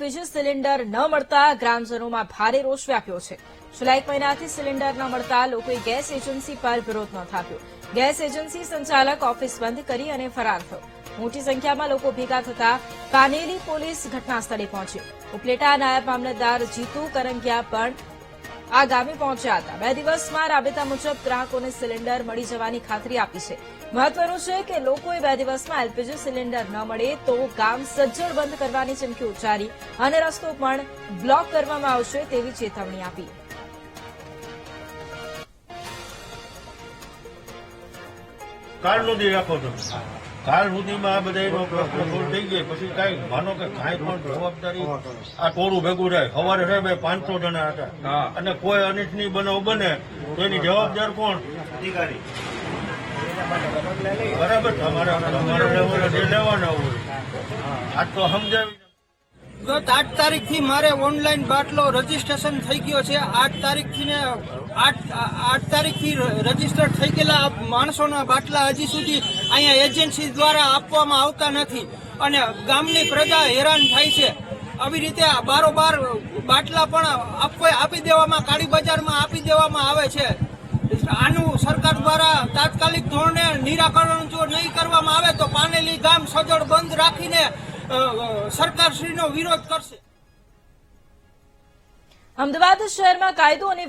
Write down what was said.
LPG cylinder ન મળતા ગ્રામજનોમાં ભારે રોષ વ્યાપ્યો છે। છેલ્લા 1 મહિનાથી સિલિન્ડર ન મળતા લોકોએ ગેસ એજન્સી પર વિરોધ નોંધાવ્યો। ગેસ એજન્સી સંચાલક ઓફિસ બંધ કરી અને ફરાર થયો। મોટી સંખ્યામાં લોકો ભેગા થતા કાનેલી પોલીસ ઘટના સ્થળે પહોંચી। ઉપલેટા નાયબ મામલતદાર જીતુ કરંગિયા પણ આ ગામે પહોંચ્યા હતા। 2 દિવસમાં રાબેતા મુજબ ગ્રાહકોને સિલિન્ડર મળી જવાની ખાતરી આપી છે। મહત્વનું છે કે લોકોએ 2 દિવસમાં એલપીજી સિલિન્ડર ન મળે તો ગામ સજ્જડ બંધ કરવાની ચીમકી ઉચ્ચારી અને રસ્તો પણ બ્લોક કરવામાં આવશે તેવી ચેતવણી આપી। કાલ સુધી રાખો છો, કાલ સુધીમાં આ બધા પ્રશ્ન સોલ્વ થઈ ગઈ પછી કઈ માનો કે કાંઈ પણ જવાબદારી આ ટોળું ભેગું થાય। સવારે સાહેબ 500 જણા હતા અને કોઈ અનિચ્છનીય બનાવ બને તો એની જવાબદાર કોણ? અધિકારી। બરાબર, તમારે લેવાના હોય આ તો સમજાવી। ગત 8 તારીખથી મારે ઓનલાઈન બાટલો રજીસ્ટ્રેશન થઈ ગયો છે। 8 તારીખથી રજીસ્ટર થઈ ગયેલા માણસોના બાટલા હજી સુધી અહીંયા એજન્સી દ્વારા આપવામાં આવતા નથી અને ગામની પ્રજા હેરાન થાય છે। આવી રીતે બારોબાર બાટલા પણ આપી દેવામાં, કાળી બજારમાં આપી દેવામાં આવે છે। આનું સરકાર દ્વારા તાત્કાલિક ધોરણે નિરાકરણ જો નહીં કરવામાં આવે તો પાનેલી ગામ સજ્જડ બંધ રાખીને સરકારશ્રીનો વિરોધ કરશે। અમદાવાદ શહેરમાં કાયદો અને